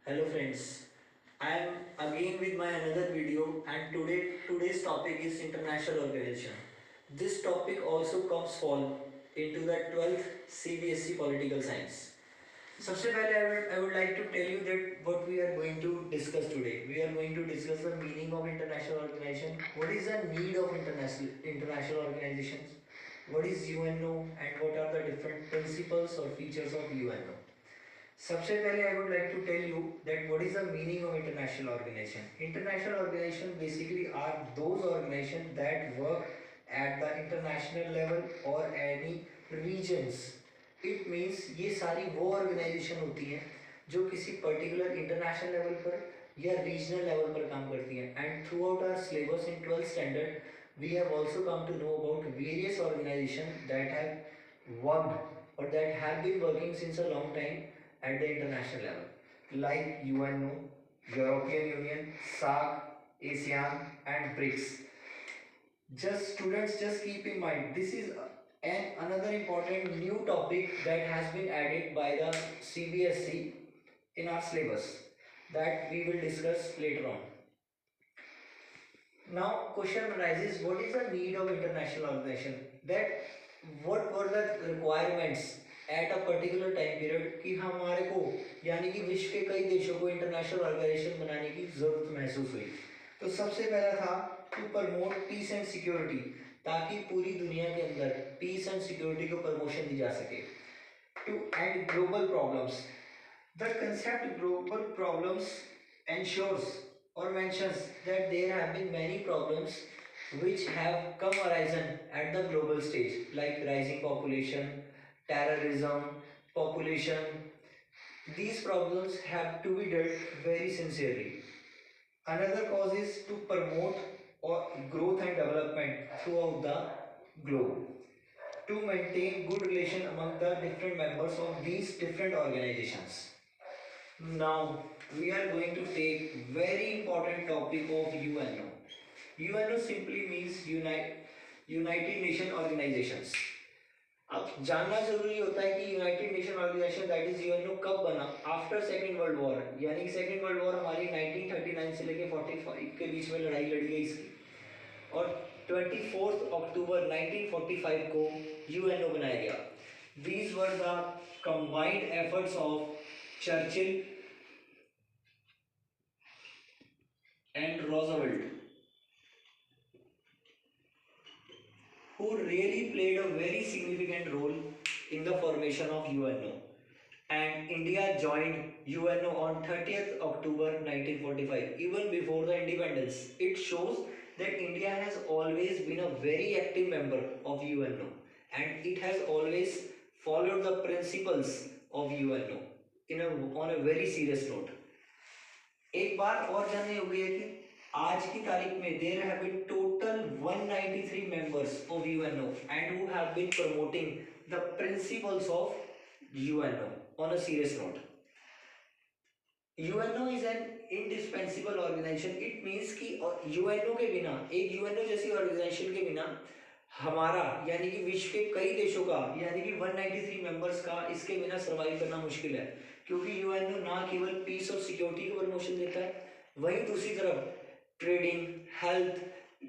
Hello friends, I am again with my another video and today's topic is international organization. This topic also comes fall into the 12th CBSE political science. सबसे पहले I would like to tell you that what we are going to discuss today. We are going to discuss the meaning of international organization. What is the need of international organizations? What is UNO and what are the different principles or features of UNO? सबसे पहले I would like to tell you that what is the meaning of international organization. International organization basically are those organizations that work at the international level or any regions. It means ये सारी वो organization होती हैं जो किसी particular international level पर या regional level पर काम करती हैं. And throughout our syllabus in 12th standard we have also come to know about various organizations that have worked or that have been working since a long time at the international level, like UNO, European Union, SAARC, ASEAN, and BRICS. Just students, just keep in mind this is another important new topic that has been added by the CBSE in our syllabus that we will discuss later on. Now, question arises: what is the need of international organization? That what were the requirements at a particular time period कि हमारे को यानी कि विश्व के कई देशों को इंटरनेशनल ऑर्गेनाइजेशन बनाने की जरूरत महसूस हुई. तो सबसे पहला था to promote peace and security, ताकि पूरी दुनिया के अंदर पीस एंड सिक्योरिटी को प्रमोशन दी जा सके. To end global problems, the concept global problems ensures or mentions that there have been many problems which have come arisen at the global stage, like rising population, terrorism, population. These problems have to be dealt very sincerely. Another cause is to promote or growth and development throughout the globe, to maintain good relation among the different members of these different organizations. Now we are going to take very important topic of UNO. UNO simply means United Nation Organizations. अब जानना जरूरी होता है कि United Nation Organisation that is UNO कब बना? After second world war, यानी कि सेकेंड वर्ल्ड वॉर हमारी 1939 से लेके 45 के बीच में लड़ाई लड़ी गई इसकी, और 24 अक्टूबर 1945 को यूएनओ बनाया गया. These were the combined efforts of Churchill and Roosevelt, who really played a very significant role in the formation of UNO. And India joined UNO on 30th October 1945, even before the independence. It shows that India has always been a very active member of UNO and it has always followed the principles of UNO on a very serious note. एक बार और जानने योग्य है कि आज की तारीख में there have been total 193 members of UNO and who have been promoting the principles of UNO on a serious note. UNO is an indispensable organisation. It means कि यूएनओ के बिना, एक यूएनओ जैसी ऑर्गेनाइजेशन के बिना हमारा यानी कि विश्व के कई देशों का यानी कि 193 मेंबर्स का इसके बिना सर्वाइव करना मुश्किल है, क्योंकि यूएनओ ना केवल पीस और सिक्योरिटी को प्रमोशन देता है, वहीं दूसरी तरफ trading, health,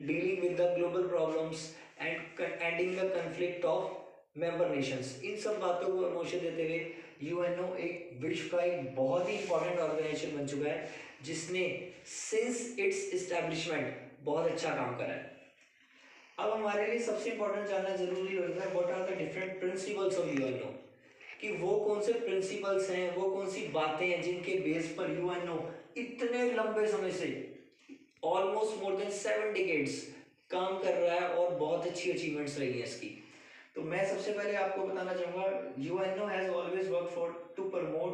dealing with the global problems and ending the conflict of member nations, इन सब बातों को प्रमोशन देते हुए यूएनओ एक विश्व का एक बहुत ही इंपॉर्टेंट ऑर्गेनाइजेशन बन चुका है जिसने सिंस इट्स एस्टैब्लिशमेंट बहुत अच्छा काम करा है. अब हमारे लिए सबसे इंपॉर्टेंट जानना जरूरी होता है what are the different principles of UNO, कि वो कौन से प्रिंसिपल्स हैं, वो कौन सी बातें हैं जिनके बेस पर यूएनओ इतने लंबे समय से ऑलमोस्ट मोर देन 7 डिकेड्स काम कर रहा है और बहुत अच्छी अचीवमेंट्स रही है इसकी. तो मैं सबसे पहले आपको बताना चाहूंगा UNO has always work for to promote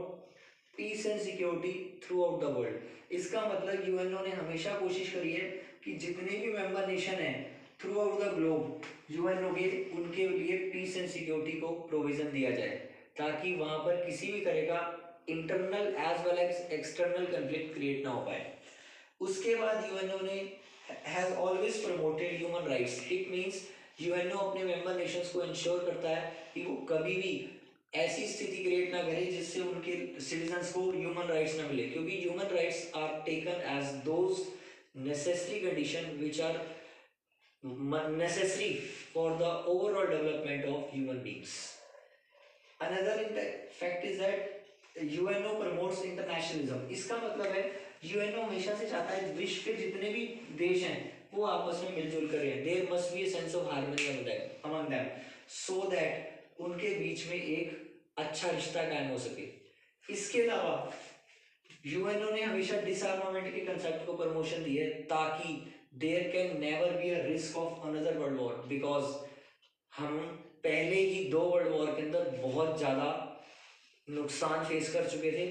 peace and security throughout the world. इसका मतलब यूएनओ ने हमेशा कोशिश करी है कि जितने भी मेंबर नेशन हैं throughout the globe UNO के उनके लिए पीस एंड सिक्योरिटी को प्रोविजन दिया जाए, ताकि वहां पर किसी भी तरह का internal as well as external conflict create ना हो पाए. उसके बाद यूएनओ ने has always promoted human rights. It means UNO अपने मेंबर नेशंस को इंश्योर करता है कि वो कभी भी ऐसी स्थिति क्रिएट ना करे जिससे उनके सिटीजन्स को ह्यूमन राइट्स ना मिले, क्योंकि human rights are taken as those necessary condition which are necessary for the overall development of human beings. Another fact is that UNO promotes internationalism. इसका मतलब है UNO हमेशा से चाहता है विश्व के जितने भी देश हैं वो आपस में मिलजुल कर रहें. There must be a sense of harmony among them so that उनके बीच में एक अच्छा रिश्ता कायम हो सके. इसके अलावा UNO ने हमेशा डिसआर्मामेंट के कंसेप्ट को प्रमोशन दी है ताकि there can never be a risk of another world war, because हम पहले ही 2 वर्ल्ड वॉर के अंदर बहुत ज़्यादा नुकसान फेस कर चुके थे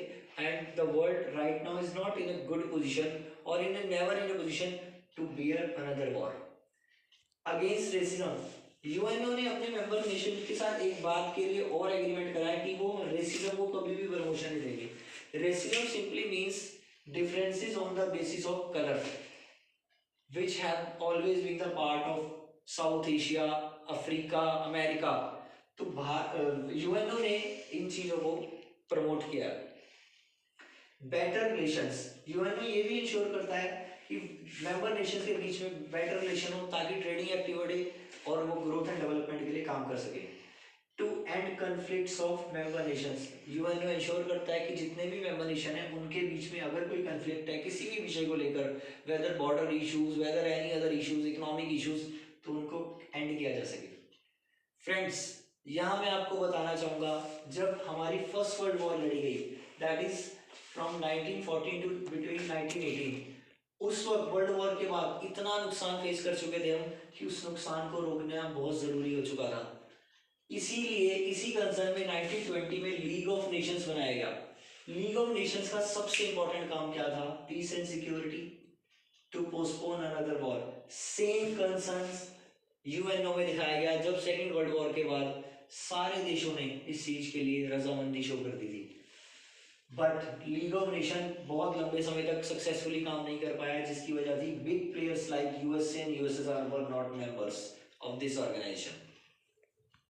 and the world right now is not in a good position और in never in a position to bear another war. Against racism UNO ने अपने मेंबर नेशन के साथ एक बात के लिए और एग्रीमेंट करा है कि वो रेसिज्म को कभी भी प्रमोशन नहीं देंगे. Racism simply means differences on the basis of colour which have always been the part of South Asia, Africa, America. तो यूएनओ ने इन चीजों को प्रमोट किया. बेटर रिलेशंस यूएनओ ये भी इंश्योर करता है कि मेंबर नेशंस के बीच में बेटर रिलेशन हो ताकि ट्रेडिंग एक्टिविटी और वो ग्रोथ एंड डेवलपमेंट के लिए काम कर सके. To end conflicts of member nations UNO ensure करता है कि जितने भी मेंबर नेशन हैं उनके बीच में अगर कोई कन्फ्लिक्ट है किसी भी विषय को लेकर, whether border issues, whether any other issues, economic issues, तो उनको एंड किया जा सके. फ्रेंड्स, यहाँ मैं आपको बताना चाहूँगा जब हमारी फर्स्ट वर्ल्ड वॉर लड़ी गई, that is from 1914 to between 1918, उस वक्त वर्ल्ड वॉर के बाद इतना नुकसान फेस कर चुके थे हम कि उस नुकसान को रोकना बहुत ज़रूरी हो चुका था. इसीलिए इसी कंसर्न में 1920 में लीग ऑफ नेशंस बनाया गया. लीग ऑफ नेशंस का सबसे इंपॉर्टेंट काम क्या था? Peace and security, to postpone another war. Same concerns UNO में दिखाया गया जब सेकेंड वर्ल्ड वॉर के बाद सारे देशों ने इस चीज के लिए रजामंदी शो कर दी थी. बट लीग ऑफ नेशन बहुत लंबे समय तक सक्सेसफुली काम नहीं कर पाया, जिसकी वजह थी big players like USA and USSR were not members of this organisation.